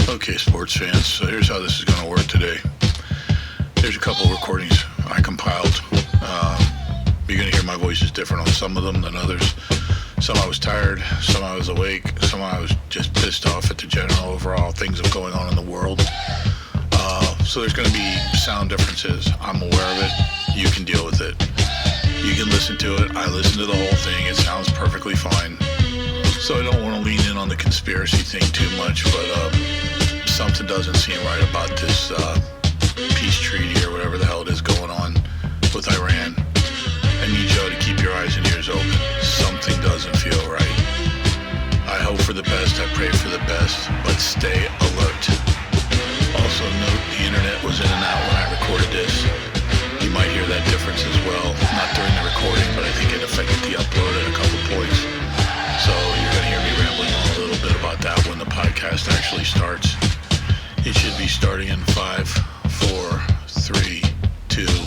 Okay, sports fans, so here's how this is going to work today. There's a couple recordings I compiled. You're going to hear my voice is different on some of them than others. Some I was tired, some I was awake, some I was just pissed off at the general overall things that are going on in the world. So there's going to be sound differences. I'm aware of it. You can deal with it. You can listen to it. I listen to the whole thing. It sounds perfectly fine. So I don't want to lean in on the conspiracy thing too much, but something doesn't seem right about this peace treaty or whatever the hell it is going on with Iran. I need Joe to keep your eyes and ears open. Something doesn't feel right. I hope for the best, I pray for the best, but stay alert. Also note the internet was in and out when I recorded this. You might hear that difference as well. Not during the recording, but I think it affected the upload at a couple points. So you're going to hear me rambling on a little bit about that when the podcast actually starts. It should be starting in 5, 4, 3, 2, 1.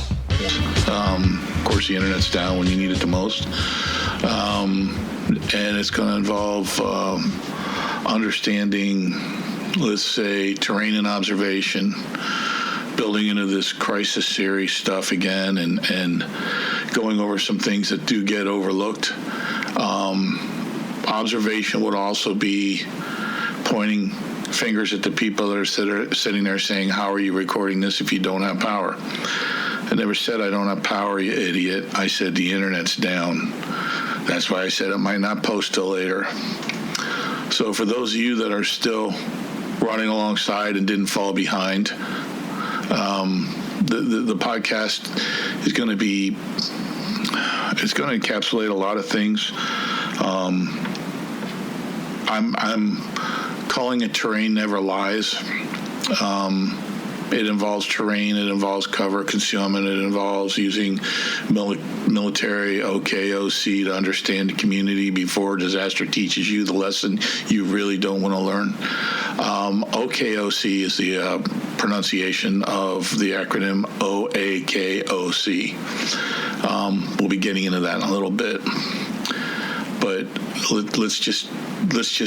Of course, the internet's down when you need it the most. And it's going to involve understanding, let's say, terrain and observation, building into this crisis series stuff again, and going over some things that do get overlooked. Observation would also be pointing fingers at the people that are sitting there saying, how are you recording this if you don't have power? I never said I don't have power, you idiot. I said the internet's down. That's why I said it might not post till later. So for those of you that are still running alongside and didn't fall behind, the podcast is going to be, it's going to encapsulate a lot of things. I'm calling it Terrain Never Lies. It involves terrain, it involves cover concealment, it involves using military OKOC to understand the community before disaster teaches you the lesson you really don't want to learn. OKOC is the pronunciation of the acronym OAKOC. We'll be getting into that in a little bit. But let's just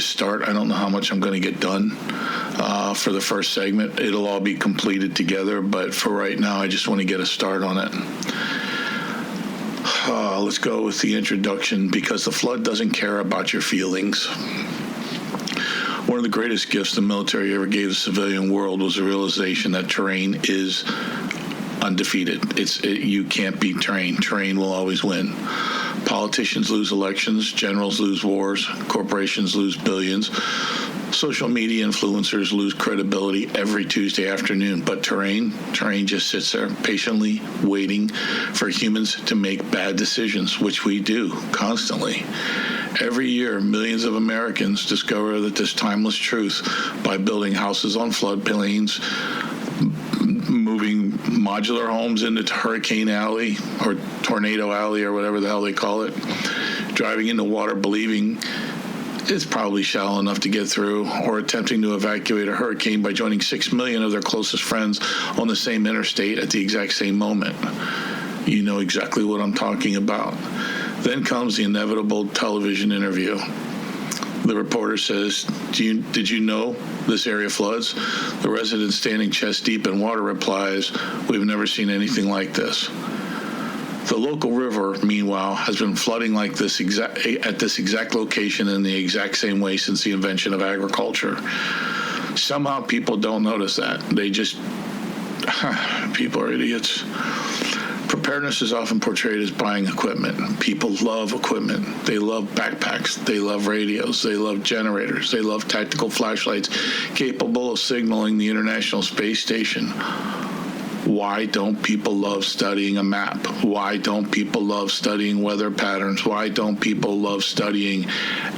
start. I don't know how much I'm going to get done for the first segment. It'll all be completed together, but for right now, I just want to get a start on it. Let's go with the introduction, because the flood doesn't care about your feelings. One of the greatest gifts the military ever gave the civilian world was the realization that terrain is undefeated. You can't beat terrain. Terrain will always win. Politicians lose elections, generals lose wars, corporations lose billions, social media influencers lose credibility every Tuesday afternoon. But terrain just sits there patiently waiting for humans to make bad decisions, which we do constantly. Every year, millions of Americans discover that this timeless truth by building houses on floodplains, moving modular homes into Hurricane Alley or Tornado Alley or whatever the hell they call it, driving into water believing it's probably shallow enough to get through, or attempting to evacuate a hurricane by joining 6 million of their closest friends on the same interstate at the exact same moment. You know exactly what I'm talking about. Then comes the inevitable television interview. The reporter says, did you know this area floods? The resident standing chest deep in water replies, we've never seen anything like this. The local river, meanwhile, has been flooding like this at this exact location in the exact same way since the invention of agriculture. Somehow people don't notice that. They just, people are idiots. Preparedness is often portrayed as buying equipment. People love equipment. They love backpacks. They love radios. They love generators. They love tactical flashlights capable of signaling the International Space Station. Why don't people love studying a map? Why don't people love studying weather patterns? Why don't people love studying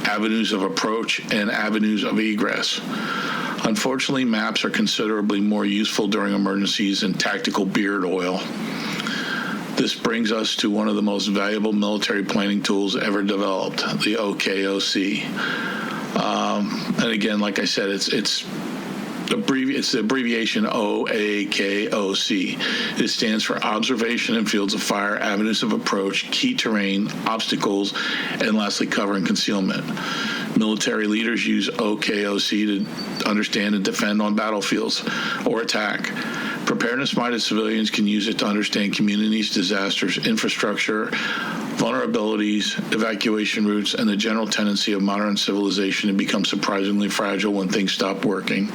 avenues of approach and avenues of egress? Unfortunately, maps are considerably more useful during emergencies than tactical beard oil. This brings us to one of the most valuable military planning tools ever developed, the OKOC. And again, like I said, it's the abbreviation OAKOC. It stands for Observation and Fields of Fire, Avenues of Approach, Key Terrain, Obstacles, and lastly, Cover and Concealment. Military leaders use OKOC to understand and defend on battlefields or attack. Preparedness-minded civilians can use it to understand communities, disasters, infrastructure, vulnerabilities, evacuation routes, and the general tendency of modern civilization to become surprisingly fragile when things stop working.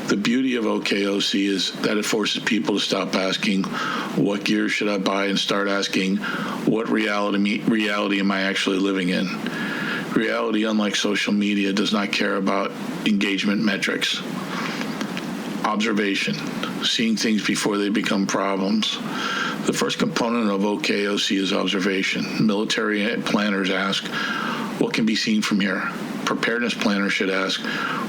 The beauty of OKOC is that it forces people to stop asking, what gear should I buy, and start asking, what reality am I actually living in? Reality, unlike social media, does not care about engagement metrics. Observation, seeing things before they become problems. The first component of OKOC is observation. Military planners ask, what can be seen from here? Preparedness planners should ask,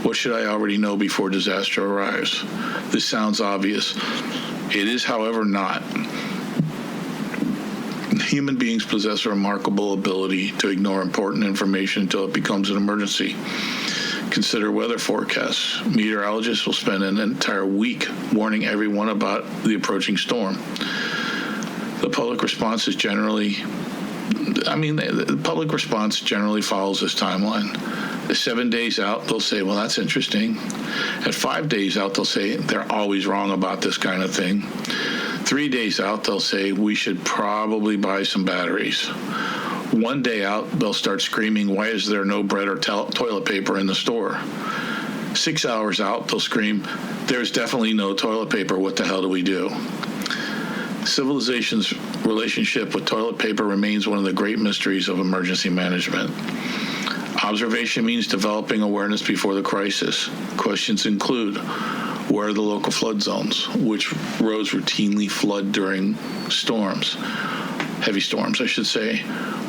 what should I already know before disaster arrives? This sounds obvious. It is, however, not. Human beings possess a remarkable ability to ignore important information until it becomes an emergency. Consider weather forecasts. Meteorologists will spend an entire week warning everyone about the approaching storm. The public response is generally, the public response generally follows this timeline. 7 days out, they'll say, well, that's interesting. At 5 days out, they'll say, they're always wrong about this kind of thing. 3 days out, they'll say, we should probably buy some batteries. 1 day out, they'll start screaming, why is there no bread or toilet paper in the store? 6 hours out, they'll scream, there's definitely no toilet paper, what the hell do we do? Civilization's relationship with toilet paper remains one of the great mysteries of emergency management. Observation means developing awareness before the crisis. Questions include, where are the local flood zones? Which roads routinely flood during storms? Heavy storms, I should say.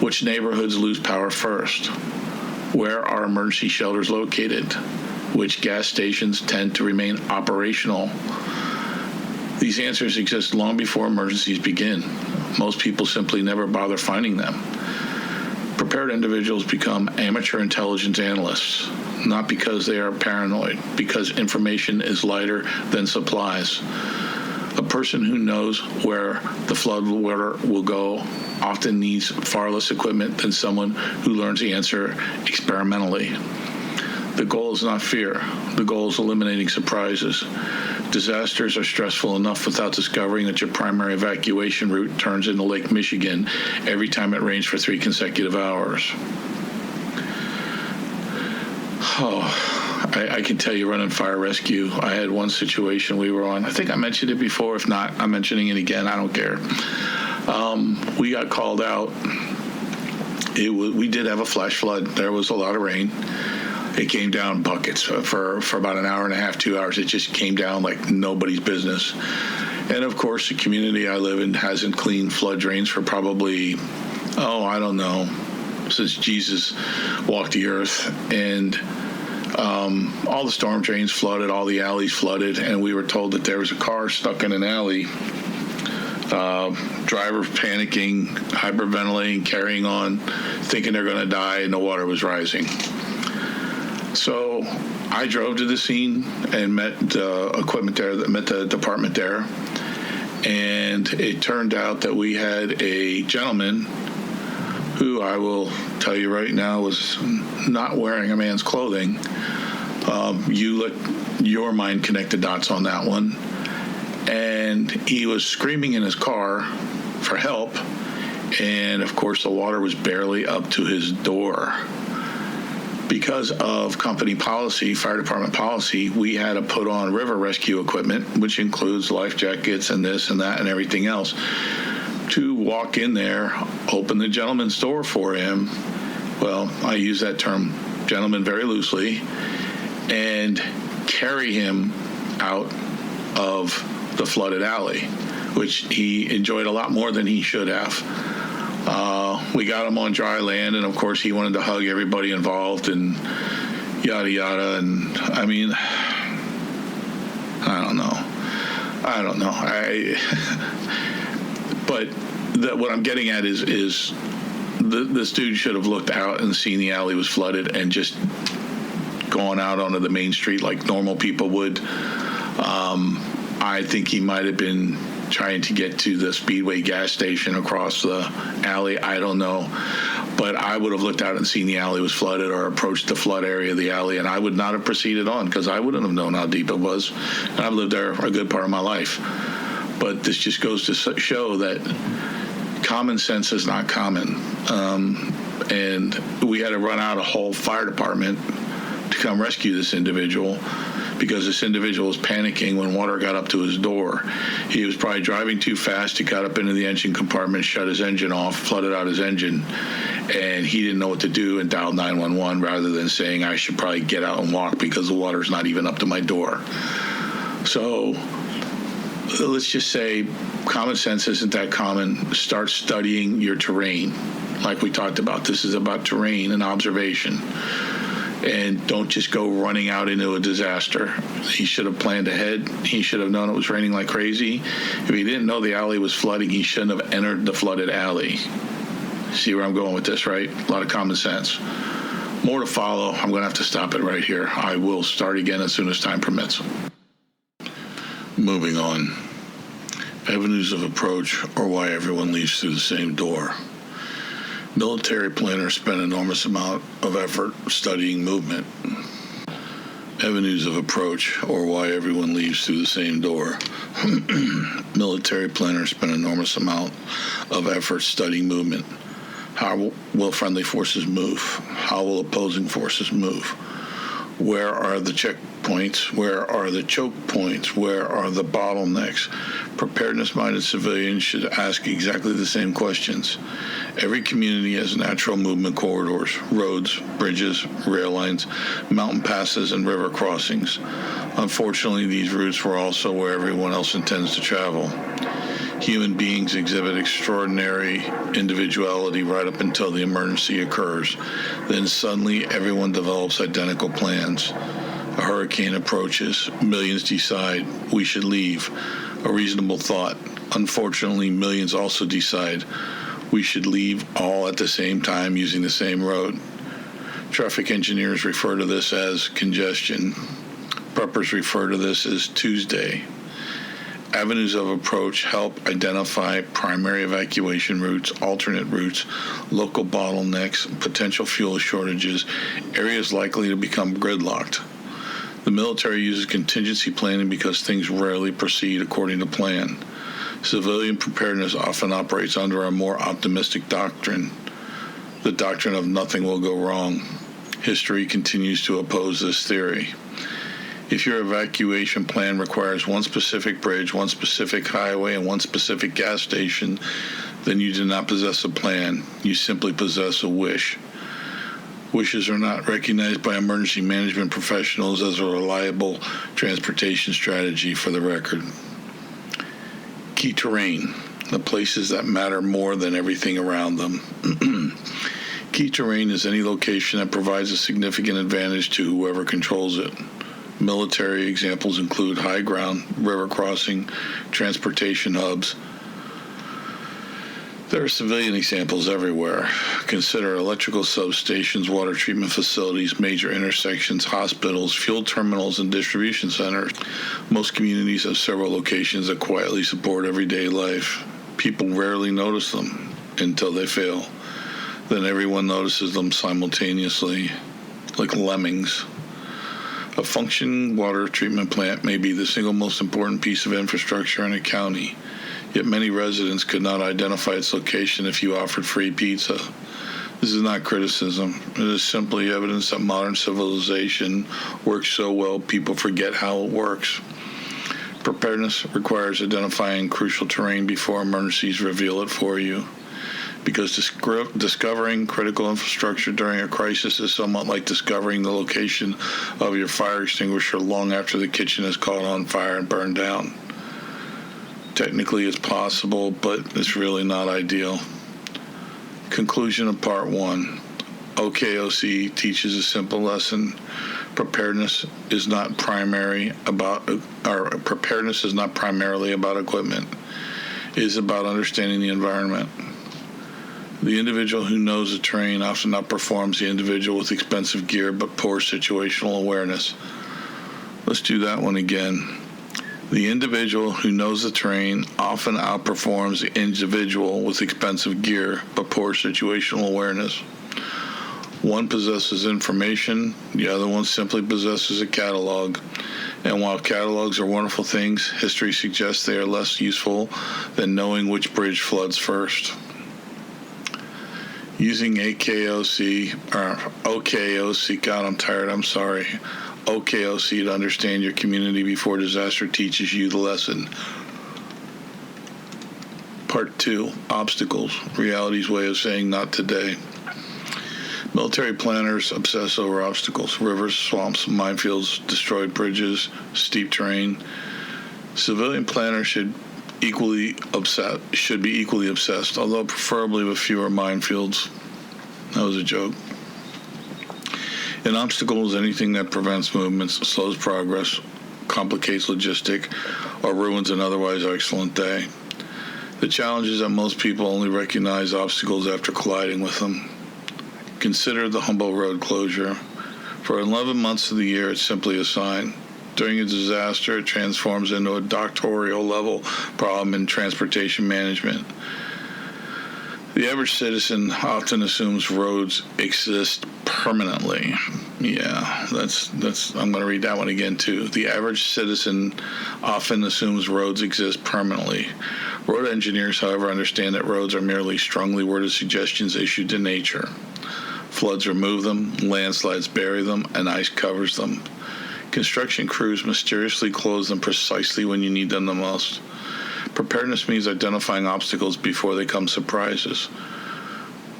Which neighborhoods lose power first? Where are emergency shelters located? Which gas stations tend to remain operational? These answers exist long before emergencies begin. Most people simply never bother finding them. Prepared individuals become amateur intelligence analysts, not because they are paranoid, because information is lighter than supplies. A person who knows where the flood water will go often needs far less equipment than someone who learns the answer experimentally. The goal is not fear. The goal is eliminating surprises. Disasters are stressful enough without discovering that your primary evacuation route turns into Lake Michigan every time it rains for 3 consecutive hours. I can tell you running fire rescue. I had one situation we were on. I think I mentioned it before. If not, I'm mentioning it again. I don't care. We got called out. We did have a flash flood. There was a lot of rain. It came down buckets for about an hour and a half, 2 hours. It just came down like nobody's business. And of course, the community I live in hasn't cleaned flood drains for probably, I don't know, since Jesus walked the earth. And all the storm drains flooded, all the alleys flooded, and we were told that there was a car stuck in an alley. Driver panicking, hyperventilating, carrying on, thinking they're going to die, and the water was rising. So I drove to the scene and met the equipment there, met the department there, and it turned out that we had a gentleman who I will tell you right now was not wearing a man's clothing. You let your mind connect the dots on that one. And he was screaming in his car for help, and of course the water was barely up to his door. Because of company policy, fire department policy, we had to put on river rescue equipment, which includes life jackets and this and that and everything else, to walk in there, open the gentleman's door for him. Well, I use that term gentleman very loosely, and carry him out of the flooded alley, which he enjoyed a lot more than he should have. We got him on dry land, and of course he wanted to hug everybody involved and yada yada. And I mean, I don't know. But what I'm getting at is this dude should have looked out and seen the alley was flooded and just gone out onto the main street like normal people would. I think he might have been trying to get to the Speedway gas station across the alley. I don't know. But I would have looked out and seen the alley was flooded or approached the flood area of the alley, and I would not have proceeded on because I wouldn't have known how deep it was. And I've lived there a good part of my life. But this just goes to show that common sense is not common. And we had to run out a whole fire department to come rescue this individual because this individual was panicking when water got up to his door. He was probably driving too fast. He got up into the engine compartment, shut his engine off, flooded out his engine, and he didn't know what to do and dialed 911 rather than saying, I should probably get out and walk because the water's not even up to my door. So let's just say common sense isn't that common. Start studying your terrain. Like we talked about, this is about terrain and observation. And don't just go running out into a disaster. He should have planned ahead. He should have known it was raining like crazy. If he didn't know the alley was flooding, he shouldn't have entered the flooded alley. See where I'm going with this, right? A lot of common sense. More to follow. I'm going to have to stop it right here. I will start again as soon as time permits. Moving on. Avenues of approach, or why everyone leaves through the same door. Military planners spend an enormous amount of effort studying movement. Avenues of approach, or why everyone leaves through the same door. Military planners spend an enormous amount of effort studying movement. How will friendly forces move? How will opposing forces move? Where are the checkpoints? Where are the choke points? Where are the bottlenecks? Preparedness-minded civilians should ask exactly the same questions. Every community has natural movement corridors, roads, bridges, rail lines, mountain passes, and river crossings. Unfortunately, these routes were also where everyone else intends to travel. Human beings exhibit extraordinary individuality right up until the emergency occurs. Then suddenly everyone develops identical plans. A hurricane approaches. Millions decide we should leave. A reasonable thought. Unfortunately, millions also decide we should leave all at the same time using the same road. Traffic engineers refer to this as congestion. Preppers refer to this as Tuesday. Avenues of approach help identify primary evacuation routes, alternate routes, local bottlenecks, potential fuel shortages, areas likely to become gridlocked. The military uses contingency planning because things rarely proceed according to plan. Civilian preparedness often operates under a more optimistic doctrine, the doctrine of nothing will go wrong. History continues to oppose this theory. If your evacuation plan requires one specific bridge, one specific highway, and one specific gas station, then you do not possess a plan. You simply possess a wish. Wishes are not recognized by emergency management professionals as a reliable transportation strategy, for the record. Key terrain, the places that matter more than everything around them. Key terrain is any location that provides a significant advantage to whoever controls it. Military examples include high ground, river crossing, transportation hubs. There are civilian examples everywhere. Consider electrical substations, water treatment facilities, major intersections, hospitals, fuel terminals, and distribution centers. Most communities have several locations that quietly support everyday life. People rarely notice them until they fail. Then everyone notices them simultaneously, like lemmings. A functioning water treatment plant may be the single most important piece of infrastructure in a county, yet many residents could not identify its location if you offered free pizza. This is not criticism. It is simply evidence that modern civilization works so well people forget how it works. Preparedness requires identifying crucial terrain before emergencies reveal it for you. Because discovering critical infrastructure during a crisis is somewhat like discovering the location of your fire extinguisher long after the kitchen is caught on fire and burned down. Technically, it's possible, but it's really not ideal. Conclusion of Part 1. OKOC teaches a simple lesson. Preparedness is not primarily about equipment. It is about understanding the environment. The individual who knows the terrain often outperforms the individual with expensive gear but poor situational awareness. Let's do that one again. The individual who knows the terrain often outperforms the individual with expensive gear but poor situational awareness. One possesses information, the other one simply possesses a catalog. And while catalogs are wonderful things, history suggests they are less useful than knowing which bridge floods first. Using OKOC, God, I'm tired, I'm sorry. OKOC to understand your community before disaster teaches you the lesson. Part 2, Obstacles, reality's way of saying not today. Military planners obsess over obstacles, rivers, swamps, minefields, destroyed bridges, steep terrain. Civilian planners should be equally obsessed, although preferably with fewer minefields. That was a joke. An obstacle is anything that prevents movements, slows progress, complicates logistic, or ruins an otherwise excellent day. The challenge is that most people only recognize obstacles after colliding with them. Consider the Humboldt Road closure. For 11 months of the year, it's simply a sign. During a disaster, it transforms into a doctoral level problem in transportation management. The average citizen often assumes roads exist permanently. Yeah, I'm going to read that one again too. The average citizen often assumes roads exist permanently. Road engineers, however, understand that roads are merely strongly worded suggestions issued to nature. Floods remove them, landslides bury them, and ice covers them. Construction crews mysteriously close them precisely when you need them the most. Preparedness means identifying obstacles before they come surprises.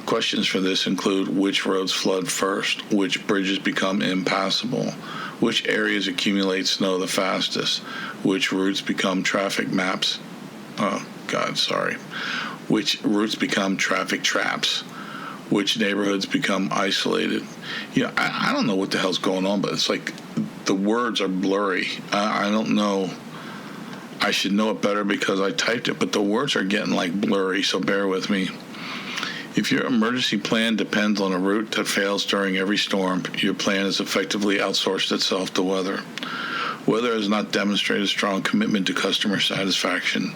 Questions for this include which roads flood first, which bridges become impassable, which areas accumulate snow the fastest, which routes become traffic maps. Which routes become traffic traps, which neighborhoods become isolated. I don't know what the hell's going on, but it's like the words are blurry. I don't know. I should know it better because I typed it, but the words are getting like blurry, so bear with me. If your emergency plan depends on a route that fails during every storm, your plan has effectively outsourced itself to weather. Weather has not demonstrated a strong commitment to customer satisfaction.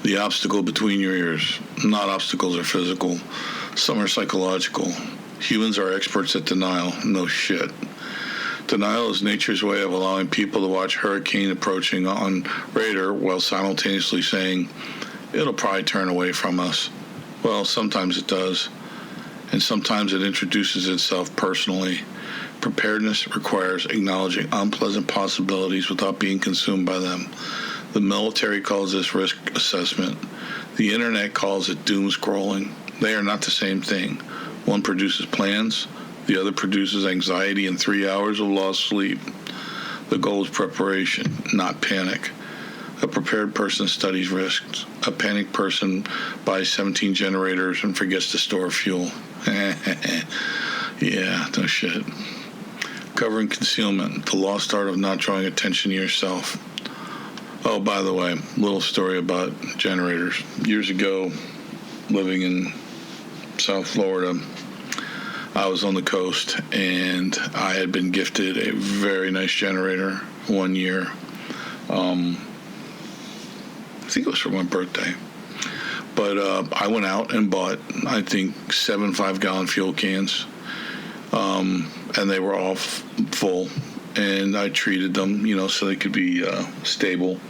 The obstacle between your ears. Not obstacles are physical. Some are psychological. Humans are experts at denial. No shit. Denial is nature's way of allowing people to watch hurricane approaching on radar while simultaneously saying, it'll probably turn away from us. Well, sometimes it does. And sometimes it introduces itself personally. Preparedness requires acknowledging unpleasant possibilities without being consumed by them. The military calls this risk assessment. The internet calls it doom scrolling. They are not the same thing. One produces plans. The other produces anxiety and 3 hours of lost sleep. The goal is preparation, not panic. A prepared person studies risks. A panicked person buys 17 generators and forgets to store fuel. Yeah, no shit. Covering concealment, the lost art of not drawing attention to yourself. Oh, by the way, little story about generators. Years ago, living in South Florida, I was on the coast, and I had been gifted a very nice generator one year. I think it was for my birthday. But I went out and bought, I think, 7 5-gallon fuel cans, and they were all full. And I treated them, so they could be stable.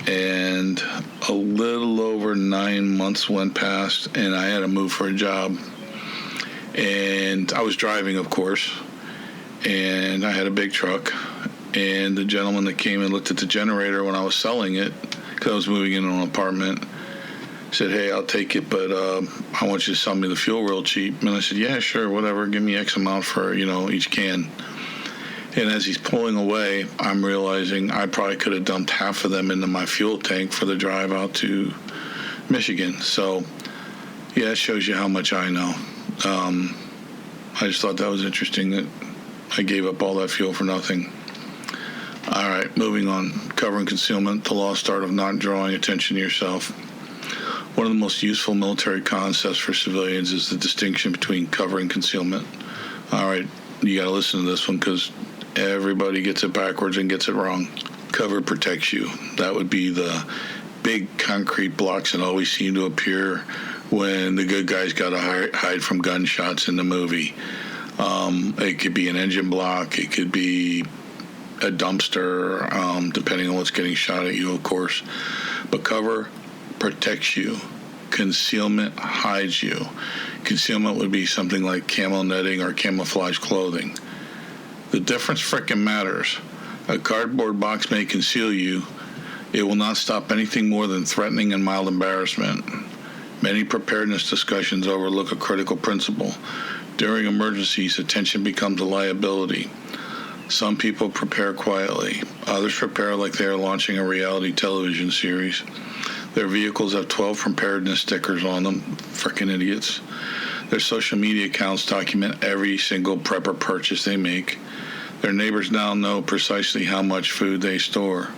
And a little over 9 months went past, and I had to move for a job. And I was driving, of course, and I had a big truck. And the gentleman that came and looked at the generator when I was selling it, because I was moving into an apartment, said, hey, I'll take it, but I want you to sell me the fuel real cheap. And I said, yeah, sure, whatever. Give me X amount for, each can. And as he's pulling away, I'm realizing I probably could have dumped half of them into my fuel tank for the drive out to Michigan. So, yeah, it shows you how much I know. I just thought that was interesting that I gave up all that fuel for nothing. All right, moving on. Covering concealment, the lost art of not drawing attention to yourself. One of the most useful military concepts for civilians is the distinction between cover and concealment. All right, you got to listen to this one because everybody gets it backwards and gets it wrong. Cover protects you. That would be the big concrete blocks that always seem to appear when the good guys got to hide from gunshots in the movie. It could be an engine block. It could be a dumpster, depending on what's getting shot at you, of course. But cover protects you. Concealment hides you. Concealment would be something like camo netting or camouflage clothing. The difference frickin' matters. A cardboard box may conceal you. It will not stop anything more than threatening and mild embarrassment. Many preparedness discussions overlook a critical principle. During emergencies, attention becomes a liability. Some people prepare quietly. Others prepare like they are launching a reality television series. Their vehicles have 12 preparedness stickers on them. Frickin' idiots. Their social media accounts document every single prepper purchase they make. Their neighbors now know precisely how much food they store.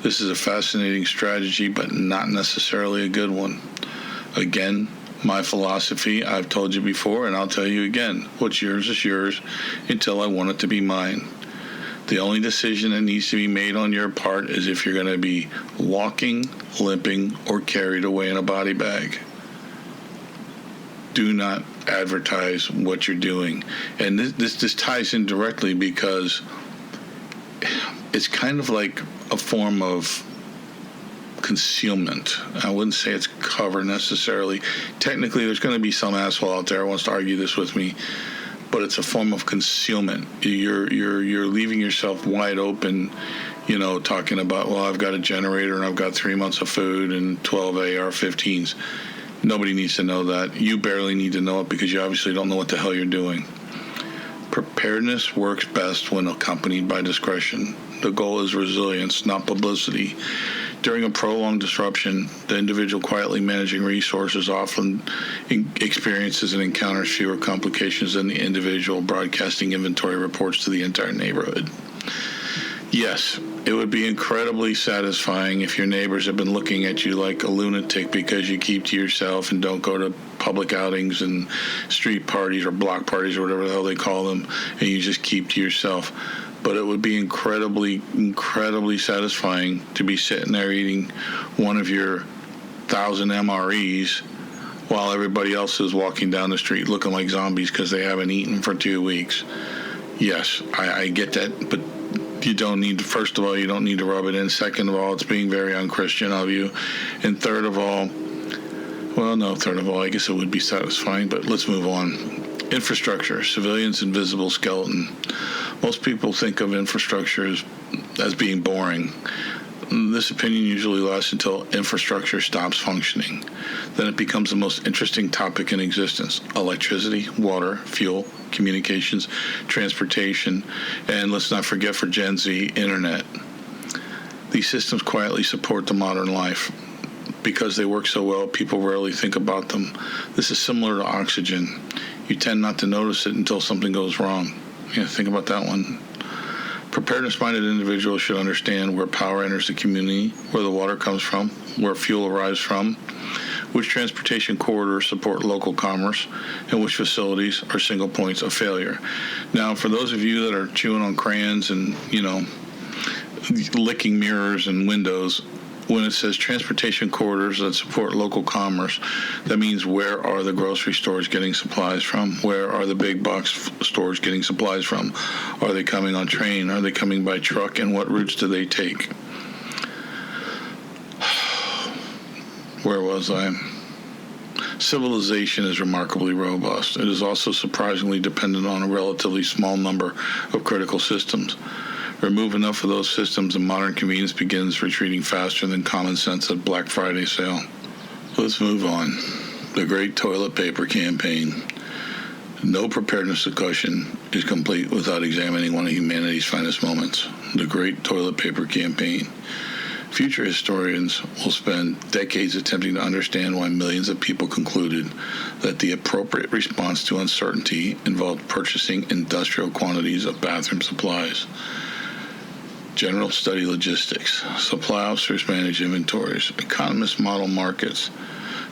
This is a fascinating strategy, but not necessarily a good one. Again, my philosophy, I've told you before, and I'll tell you again, what's yours is yours until I want it to be mine. The only decision that needs to be made on your part is if you're going to be walking, limping, or carried away in a body bag. Do not advertise what you're doing. And this ties in directly because it's kind of like a form of concealment. I wouldn't say it's cover necessarily. Technically, there's going to be some asshole out there who wants to argue this with me, but it's a form of concealment. You're leaving yourself wide open, talking about, well, I've got a generator and I've got 3 months of food and 12 AR-15s. Nobody needs to know that. You barely need to know it because you obviously don't know what the hell you're doing. Preparedness works best when accompanied by discretion. The goal is resilience, not publicity. During a prolonged disruption, the individual quietly managing resources often experiences and encounters fewer complications than the individual broadcasting inventory reports to the entire neighborhood. Yes, it would be incredibly satisfying if your neighbors have been looking at you like a lunatic because you keep to yourself and don't go to public outings and street parties or block parties or whatever the hell they call them, and you just keep to yourself. But it would be incredibly, incredibly satisfying to be sitting there eating one of your 1,000 MREs while everybody else is walking down the street looking like zombies because they haven't eaten for 2 weeks. Yes, I get that, but you don't need to, first of all, you don't need to rub it in. Second of all, it's being very unchristian of you. And third of all, I guess it would be satisfying, but let's move on. Infrastructure, civilians' invisible skeleton. Most people think of infrastructure as being boring. This opinion usually lasts until infrastructure stops functioning. Then it becomes the most interesting topic in existence. Electricity, water, fuel, communications, transportation, and let's not forget for Gen Z, internet. These systems quietly support the modern life. Because they work so well, people rarely think about them. This is similar to oxygen. You tend not to notice it until something goes wrong. Think about that one. Preparedness-minded individuals should understand where power enters the community, where the water comes from, where fuel arrives from, which transportation corridors support local commerce, and which facilities are single points of failure. Now, for those of you that are chewing on crayons and, licking mirrors and windows, when it says transportation corridors that support local commerce, that means where are the grocery stores getting supplies from? Where are the big box stores getting supplies from? Are they coming on train? Are they coming by truck? And what routes do they take? Where was I? Civilization is remarkably robust. It is also surprisingly dependent on a relatively small number of critical systems. Remove enough of those systems and modern convenience begins retreating faster than common sense at Black Friday sale. Let's move on. The Great Toilet Paper Campaign. No preparedness discussion is complete without examining one of humanity's finest moments, the Great Toilet Paper Campaign. Future historians will spend decades attempting to understand why millions of people concluded that the appropriate response to uncertainty involved purchasing industrial quantities of bathroom supplies. Generals study logistics. Supply officers manage inventories. Economists model markets.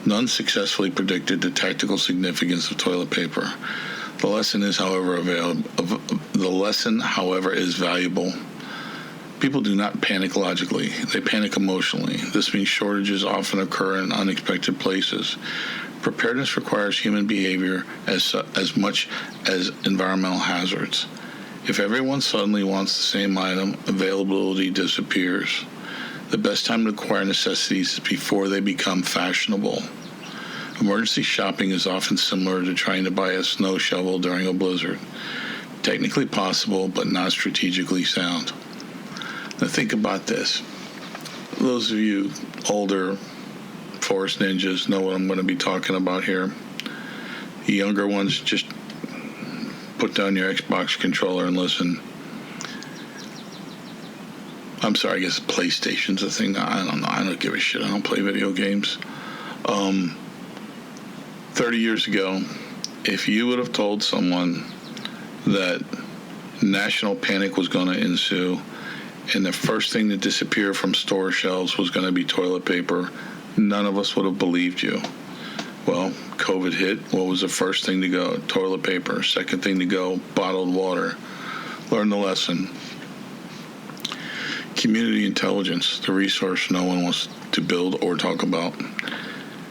None successfully predicted the tactical significance of toilet paper. The lesson, however, is valuable. People do not panic logically. They panic emotionally. This means shortages often occur in unexpected places. Preparedness requires human behavior as much as environmental hazards. If everyone suddenly wants the same item, availability disappears. The best time to acquire necessities is before they become fashionable. Emergency shopping is often similar to trying to buy a snow shovel during a blizzard. Technically possible, but not strategically sound. Now think about this. Those of you older forest ninjas know what I'm going to be talking about here. The younger ones, just put down your Xbox controller and listen. I'm sorry, I guess PlayStation's a thing. I don't know. I don't give a shit. I don't play video games. 30 years ago, if you would have told someone that national panic was going to ensue and the first thing to disappear from store shelves was going to be toilet paper, none of us would have believed you. Well, COVID hit. What was the first thing to go? Toilet paper. Second thing to go, bottled water. Learn the lesson. Community intelligence, the resource no one wants to build or talk about.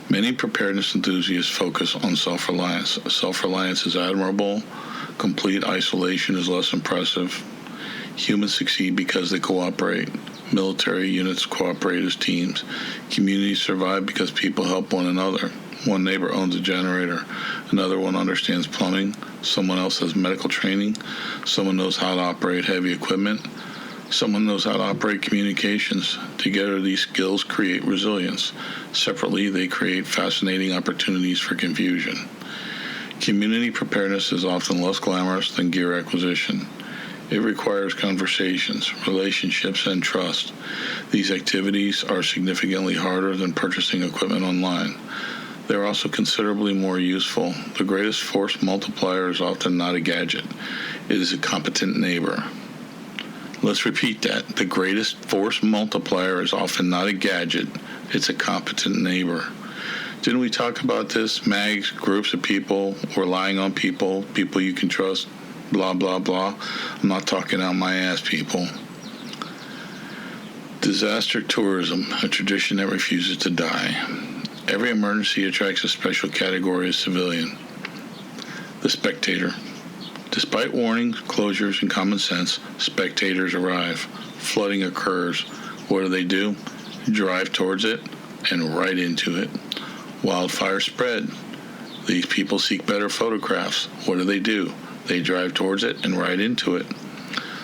Many preparedness enthusiasts focus on self-reliance. Self-reliance is admirable. Complete isolation is less impressive. Humans succeed because they cooperate. Military units cooperate as teams. Communities survive because people help one another. One neighbor owns a generator. Another one understands plumbing. Someone else has medical training. Someone knows how to operate heavy equipment. Someone knows how to operate communications. Together, these skills create resilience. Separately, they create fascinating opportunities for confusion. Community preparedness is often less glamorous than gear acquisition. It requires conversations, relationships, and trust. These activities are significantly harder than purchasing equipment online. They're also considerably more useful. The greatest force multiplier is often not a gadget. It is a competent neighbor. Let's repeat that. The greatest force multiplier is often not a gadget. It's a competent neighbor. Didn't we talk about this? Mags, groups of people, relying on people you can trust, blah, blah, blah. I'm not talking out my ass, people. Disaster tourism, a tradition that refuses to die. Every emergency attracts a special category of civilian. The spectator. Despite warnings, closures, and common sense, spectators arrive. Flooding occurs. What do? Drive towards it and right into it. Wildfires spread. These people seek better photographs. What do? They drive towards it and right into it.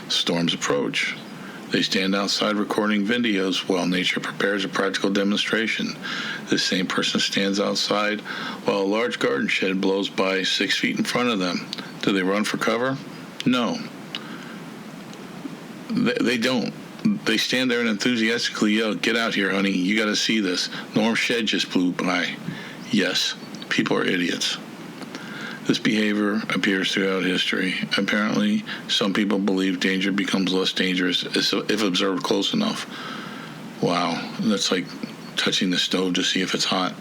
Storms approach. They stand outside recording videos while nature prepares a practical demonstration. This same person stands outside while a large garden shed blows by 6 feet in front of them. Do they run for cover? No. They don't. They stand there and enthusiastically yell, "Get out here, honey. You got to see this. Norm's shed just blew by." Yes, people are idiots. This behavior appears throughout history. Apparently, some people believe danger becomes less dangerous if observed close enough. Wow, that's like touching the stove to see if it's hot.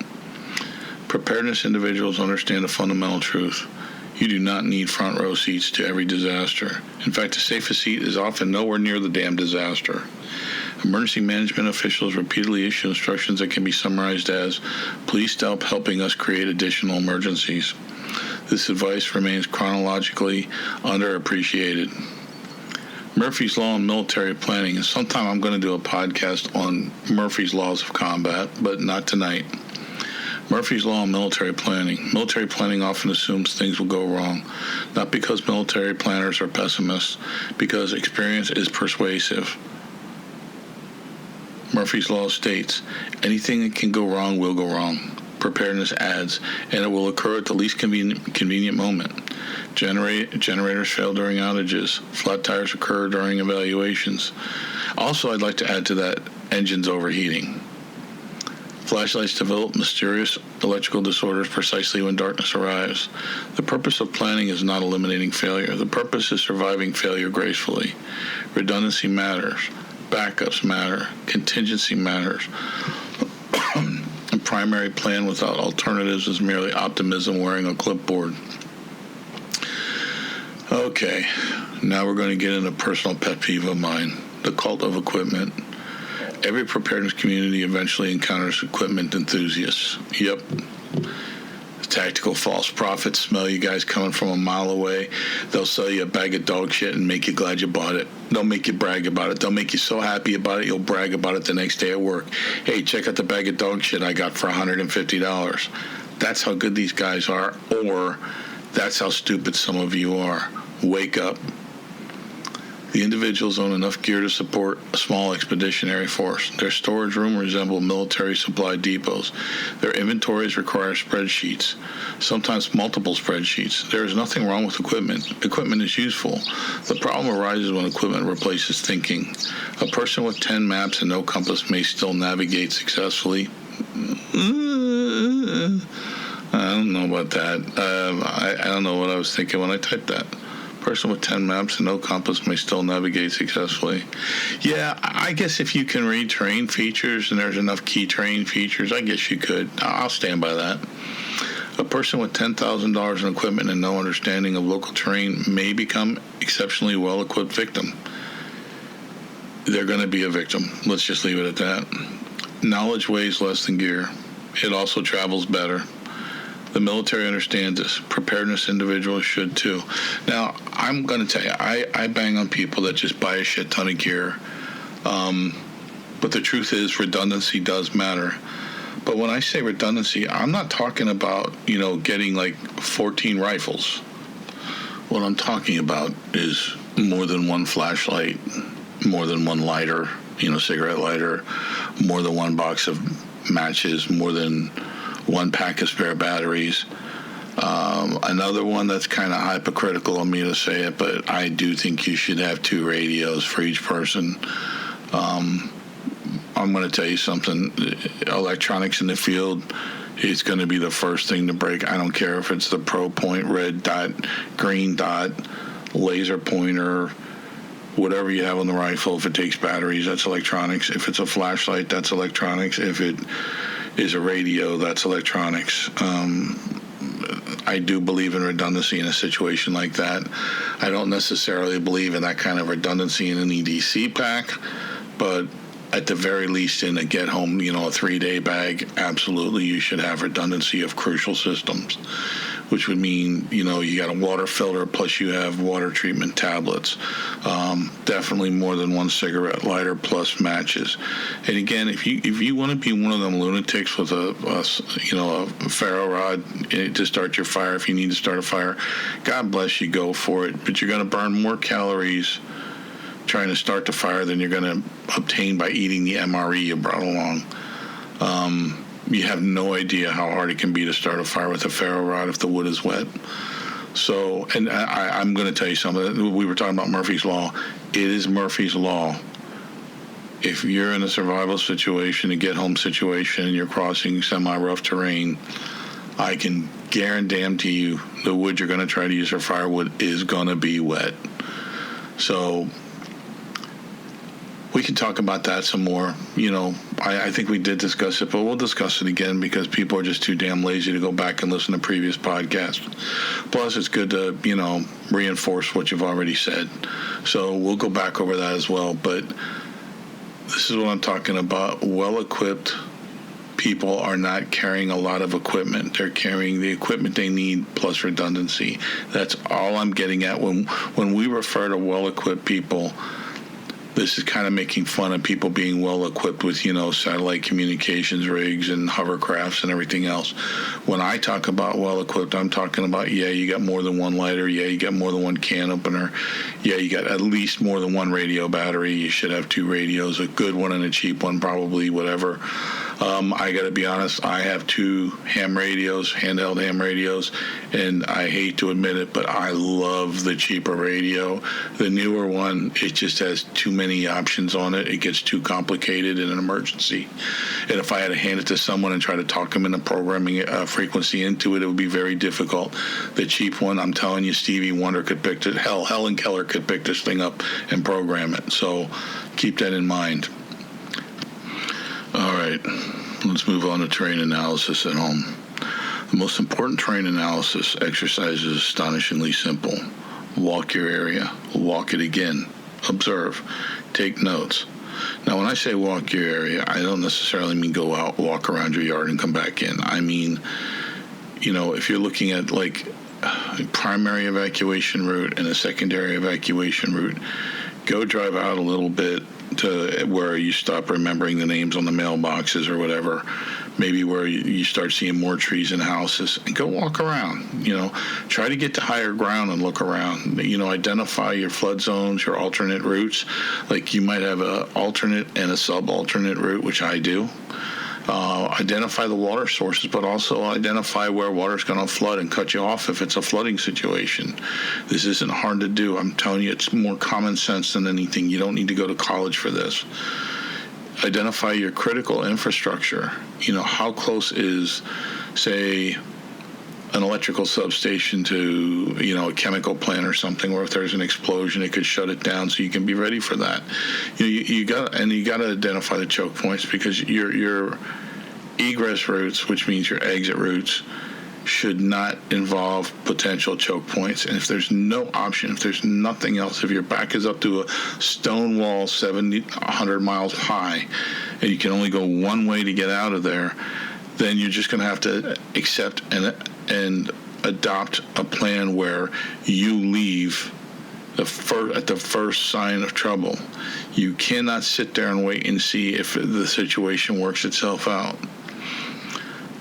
Preparedness individuals understand a fundamental truth. You do not need front row seats to every disaster. In fact, the safest seat is often nowhere near the damn disaster. Emergency management officials repeatedly issue instructions that can be summarized as, "Please stop helping us create additional emergencies." This advice remains chronologically underappreciated. Murphy's Law in military planning, and sometime I'm going to do a podcast on Murphy's Laws of combat, but not tonight. Murphy's Law in military planning. Military planning often assumes things will go wrong, not because military planners are pessimists, because experience is persuasive. Murphy's Law states, anything that can go wrong will go wrong. Preparedness adds, and it will occur at the least convenient moment. Generators fail during outages. Flat tires occur during evaluations. Also, I'd like to add to that, engines overheating. Flashlights develop mysterious electrical disorders precisely when darkness arrives. The purpose of planning is not eliminating failure. The purpose is surviving failure gracefully. Redundancy matters. Backups matter. Contingency matters. A primary plan without alternatives is merely optimism wearing a clipboard. Okay, now we're going to get into a personal pet peeve of mine. the cult of equipment. Every preparedness community eventually encounters equipment enthusiasts. Yep. Tactical false prophets smell you guys coming from a mile away. They'll sell you a bag of dog shit and make you glad you bought it. They'll make you brag about it. They'll make you so happy about it, you'll brag about it the next day at work. Hey, check out the bag of dog shit I got for $150. That's how good these guys are, or that's how stupid some of you are. Wake up. The individuals own enough gear to support a small expeditionary force. Their storage room resemble military supply depots. Their inventories require spreadsheets, sometimes multiple spreadsheets. There is nothing wrong with equipment. Equipment is useful. The problem arises when equipment replaces thinking. A person with 10 maps and no compass may still navigate successfully. I don't know about that. I don't know what I was thinking when I typed that. Person with 10 maps and no compass may still navigate successfully. Yeah, I guess if you can read terrain features and there's enough key terrain features, I guess you could. I'll stand by that. A person with $10,000 in equipment and no understanding of local terrain may become exceptionally well-equipped victim. They're going to be a victim. Let's just leave it at that. Knowledge weighs less than gear. It also travels better. The military understands this. Preparedness individuals should too. Now, I'm going to tell you, I bang on people that just buy a shit ton of gear. But the truth is, redundancy does matter. But when I say redundancy, I'm not talking about, getting like 14 rifles. What I'm talking about is more than one flashlight, more than one lighter, cigarette lighter, more than one box of matches, more than one pack of spare batteries. Another one that's kind of hypocritical of me to say it, but I do think you should have 2 radios for each person. I'm going to tell you something. Electronics in the field is going to be the first thing to break. I don't care if it's the Pro Point, red dot, green dot, laser pointer, whatever you have on the rifle. If it takes batteries, that's electronics. If it's a flashlight, that's electronics. If it is a radio, that's electronics. I do believe in redundancy in a situation like that. I don't necessarily believe in that kind of redundancy in an EDC pack, but at the very least in a get home, a 3-day bag, absolutely you should have redundancy of crucial systems, which would mean, you got a water filter plus you have water treatment tablets. Definitely more than one cigarette lighter plus matches. And again, if you want to be one of them lunatics with a ferro rod to start your fire, if you need to start a fire, God bless you, go for it. But you're going to burn more calories trying to start the fire than you're going to obtain by eating the MRE you brought along. You have no idea how hard it can be to start a fire with a ferro rod if the wood is wet. So, and I'm going to tell you something. We were talking about Murphy's Law. It is Murphy's Law. If you're in a survival situation, a get-home situation, and you're crossing semi-rough terrain, I can guarantee you the wood you're going to try to use for firewood is going to be wet. So we can talk about that some more. I think we did discuss it, but we'll discuss it again because people are just too damn lazy to go back and listen to previous podcasts. Plus, it's good to, reinforce what you've already said. So we'll go back over that as well. But this is what I'm talking about. Well-equipped people are not carrying a lot of equipment. They're carrying the equipment they need plus redundancy. That's all I'm getting at. When we refer to well-equipped people, this is kind of making fun of people being well-equipped with, satellite communications rigs and hovercrafts and everything else. When I talk about well-equipped, I'm talking about, you got more than one lighter. You got more than one can opener. You got at least more than one radio battery. You should have 2 radios, a good one and a cheap one, probably, whatever. I got to be honest, I have 2 ham radios, handheld ham radios, and I hate to admit it, but I love the cheaper radio. The newer one, it just has too many options on it. It gets too complicated in an emergency. And if I had to hand it to someone and try to talk them into programming a frequency into it, it would be very difficult. The cheap one, I'm telling you, Stevie Wonder could pick it. Helen Keller could pick this thing up and program it. So keep that in mind. All right, let's move on to terrain analysis at home. The most important terrain analysis exercise is astonishingly simple. Walk your area. Walk it again. Observe. take notes. Now, when I say walk your area, I don't necessarily mean go out, walk around your yard and come back in. I mean, if you're looking at like a primary evacuation route and a secondary evacuation route, go drive out a little bit to where you stop remembering the names on the mailboxes or whatever, maybe where you start seeing more trees and houses, and go walk around. Try to get to higher ground and look around. Identify your flood zones, your alternate routes. Like you might have an alternate and a sub-alternate route, which I do. Identify the water sources, but also identify where water's going to flood and cut you off if it's a flooding situation. This isn't hard to do. I'm telling you, it's more common sense than anything. You don't need to go to college for this. Identify your critical infrastructure. How close is, say, an electrical substation to, a chemical plant or something, where if there's an explosion, it could shut it down, so you can be ready for that. You got to identify the choke points, because your egress routes, which means your exit routes, should not involve potential choke points. And if there's no option, if there's nothing else, if your back is up to a stone wall 100 miles high, and you can only go one way to get out of there, then you're just going to have to accept and adopt a plan where you leave at the first sign of trouble. You cannot sit there and wait and see if the situation works itself out.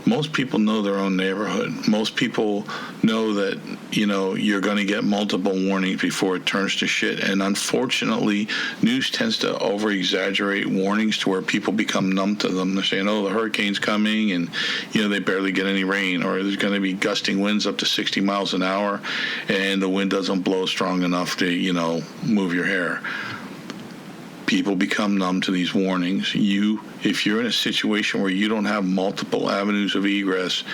Most people know their own neighborhood. Most people know that, you're going to get multiple warnings before it turns to shit. And unfortunately, news tends to over-exaggerate warnings to where people become numb to them. They're saying, the hurricane's coming, and, they barely get any rain. Or there's going to be gusting winds up to 60 miles an hour, and the wind doesn't blow strong enough to, move your hair. People become numb to these warnings. If you're in a situation where you don't have multiple avenues of egress,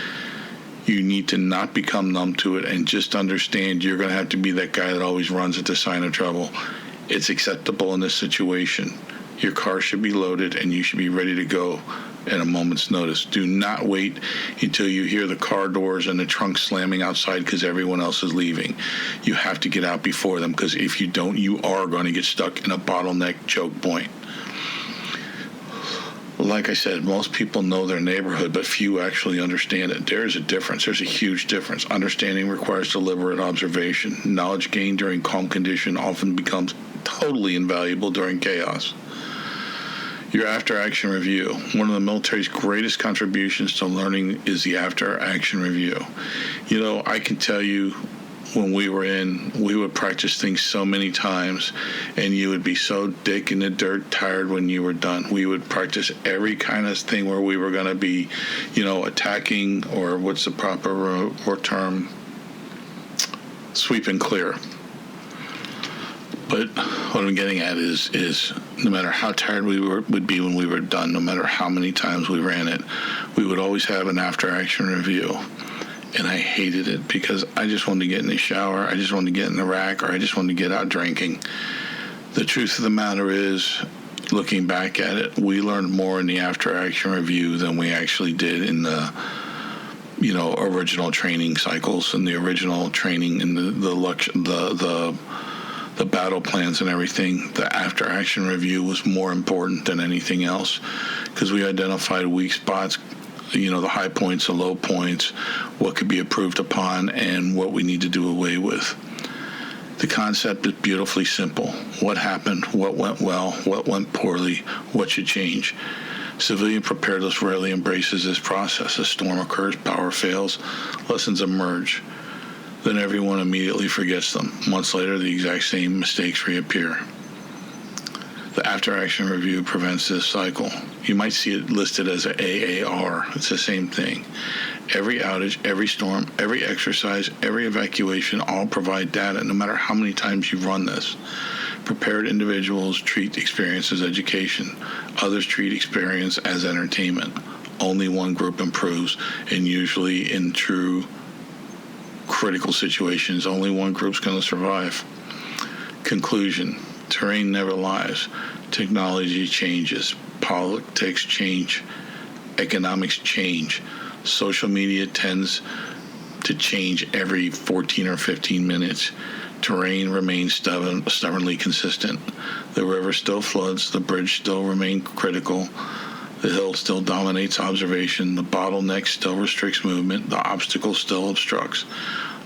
you need to not become numb to it and just understand you're going to have to be that guy that always runs at the sign of trouble. It's acceptable in this situation. Your car should be loaded and you should be ready to go at a moment's notice. Do not wait until you hear the car doors and the trunk slamming outside because everyone else is leaving. You have to get out before them, because if you don't, you are going to get stuck in a bottleneck choke point. Like I said, most people know their neighborhood, but few actually understand it. There is a difference. There's a huge difference. Understanding requires deliberate observation. Knowledge gained during calm condition often becomes totally invaluable during chaos. Your after-action review. One of the military's greatest contributions to learning is the after-action review. I can tell you, when we were in, we would practice things so many times, and you would be so dick in the dirt tired when you were done. We would practice every kind of thing where we were going to be, attacking, or what's the proper term? Sweep and clear. But what I'm getting at is no matter how tired we would be when we were done, no matter how many times we ran it, we would always have an after-action review. And I hated it, because I just wanted to get in the shower, I just wanted to get in the rack, or I just wanted to get out drinking. The truth of the matter is, looking back at it, we learned more in the after-action review than we actually did in the original training cycles and the original training and the battle plans and everything. The after-action review was more important than anything else, because we identified weak spots, the high points, the low points, what could be improved upon, and what we need to do away with. The concept is beautifully simple. What happened? What went well? What went poorly? What should change? Civilian preparedness rarely embraces this process. A storm occurs, power fails, lessons emerge. Then everyone immediately forgets them. Months later, the exact same mistakes reappear. The after-action review prevents this cycle. You might see it listed as an AAR. It's the same thing. Every outage, every storm, every exercise, every evacuation all provide data, no matter how many times you've run this. Prepared individuals treat experience as education. Others treat experience as entertainment. Only one group improves, and usually in true critical situations, only one group's going to survive. Conclusion. Terrain never lies. Technology changes. Politics change. Economics change. Social media tends to change every 14 or 15 minutes. Terrain remains stubbornly consistent. The river still floods. The bridge still remains critical. The hill still dominates observation. The bottleneck still restricts movement. The obstacle still obstructs.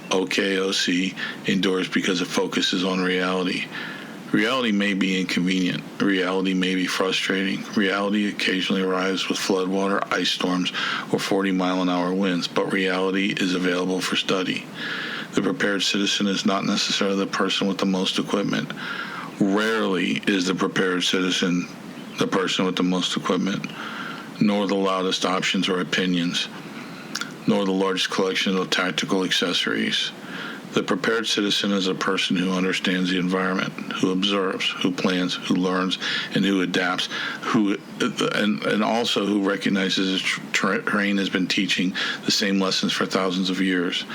OKOC endures because it focuses on reality. Reality may be inconvenient. Reality may be frustrating. Reality occasionally arrives with floodwater, ice storms, or 40-mile-an-hour winds, but reality is available for study. The prepared citizen is not necessarily the person with the most equipment. Rarely is the prepared citizen the person with the most equipment, nor the loudest options or opinions, nor the largest collection of tactical accessories. The prepared citizen is a person who understands the environment, who observes, who plans, who learns, and who adapts, and also who recognizes terrain has been teaching the same lessons for thousands of years,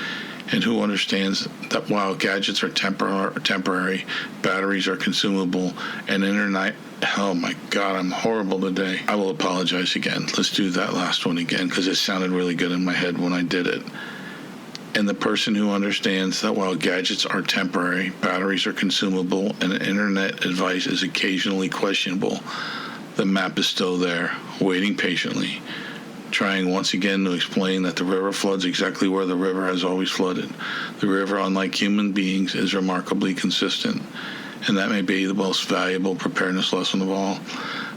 and who understands that while gadgets are temporary, batteries are consumable, and internet. Oh my God, I'm horrible today. I will apologize again. Let's do that last one again because it sounded really good in my head when I did it. And the person who understands that while gadgets are temporary, batteries are consumable, and internet advice is occasionally questionable, the map is still there, waiting patiently, trying once again to explain that the river floods exactly where the river has always flooded. The river, unlike human beings, is remarkably consistent, and that may be the most valuable preparedness lesson of all.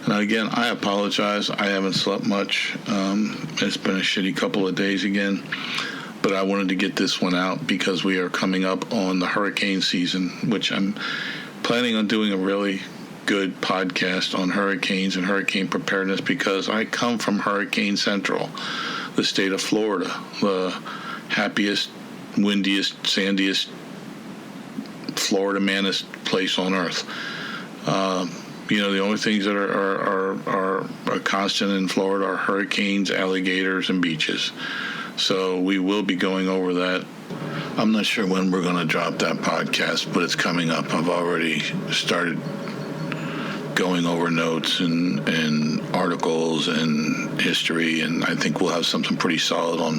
And again, I apologize. I haven't slept much. It's been a shitty couple of days again. But I wanted to get this one out because we are coming up on the hurricane season, which I'm planning on doing a really good podcast on hurricanes and hurricane preparedness because I come from Hurricane Central, the state of Florida, the happiest, windiest, sandiest, Florida-manest place on earth. The only things that are constant in Florida are hurricanes, alligators, and beaches. So we will be going over that. I'm not sure when we're going to drop that podcast, but it's coming up. I've already started going over notes and articles and history, and I think we'll have something pretty solid on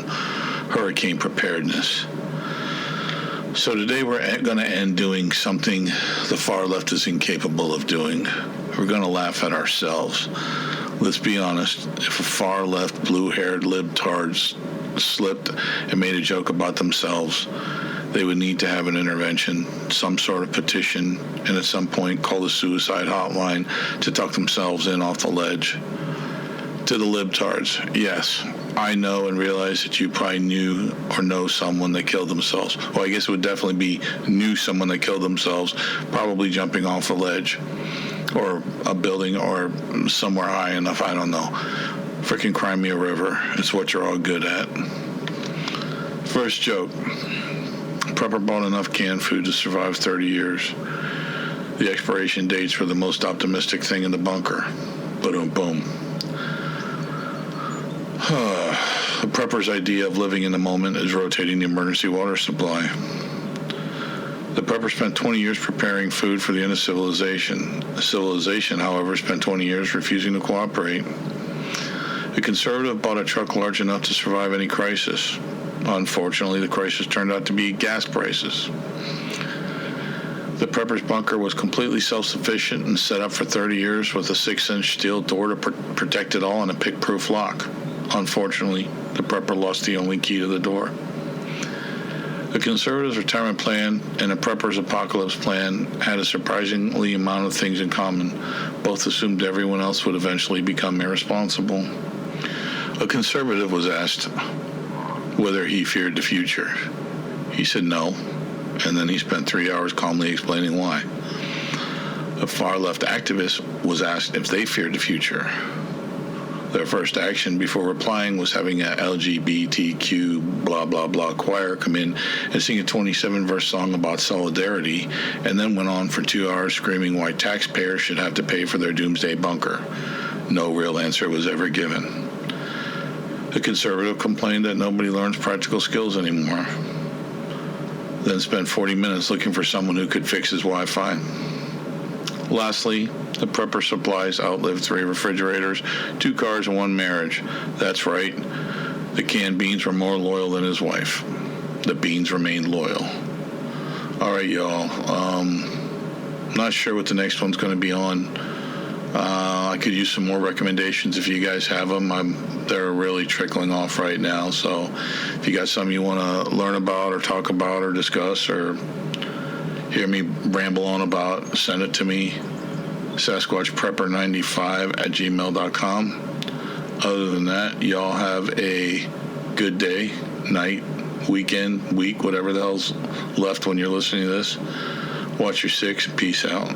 hurricane preparedness. So today we're going to end doing something the far left is incapable of doing. We're going to laugh at ourselves. Let's be honest. If a far left blue-haired libtards slipped and made a joke about themselves, they would need to have an intervention, some sort of petition, and at some point call the suicide hotline to tuck themselves in off the ledge. To the libtards, yes, I know and realize that you probably knew or know someone that killed themselves. Well, I guess it would definitely be knew someone that killed themselves, probably jumping off a ledge or a building or somewhere high enough, I don't know. Freaking cry me a river. It's what you're all good at. First joke. Prepper bought enough canned food to survive 30 years. The expiration dates were the most optimistic thing in the bunker. Boom, boom. The prepper's idea of living in the moment is rotating the emergency water supply. The prepper spent 20 years preparing food for the end of civilization. Civilization, however, spent 20 years refusing to cooperate. The conservative bought a truck large enough to survive any crisis. Unfortunately, the crisis turned out to be gas prices. The prepper's bunker was completely self-sufficient and set up for 30 years with a 6-inch steel door to protect it all and a pick-proof lock. Unfortunately, the prepper lost the only key to the door. The conservative's retirement plan and the prepper's apocalypse plan had a surprisingly amount of things in common. Both assumed everyone else would eventually become irresponsible. A conservative was asked whether he feared the future. He said no, and then he spent 3 hours calmly explaining why. A far-left activist was asked if they feared the future. Their first action before replying was having a LGBTQ blah blah blah choir come in and sing a 27-verse song about solidarity, and then went on for 2 hours screaming why taxpayers should have to pay for their doomsday bunker. No real answer was ever given. The conservative complained that nobody learns practical skills anymore, then spent 40 minutes looking for someone who could fix his Wi-Fi. Lastly, the prepper supplies outlived 3 refrigerators, 2 cars, and 1 marriage. That's right. The canned beans were more loyal than his wife. The beans remained loyal. All right, y'all. Not sure what the next one's going to be on. I could use some more recommendations if you guys have them. They're really trickling off right now. So if you got something you want to learn about or talk about or discuss or hear me ramble on about, send it to me. SasquatchPrepper95@gmail.com. Other than that, y'all have a good day, night, weekend, week, whatever the hell's left when you're listening to this. Watch your six. Peace out.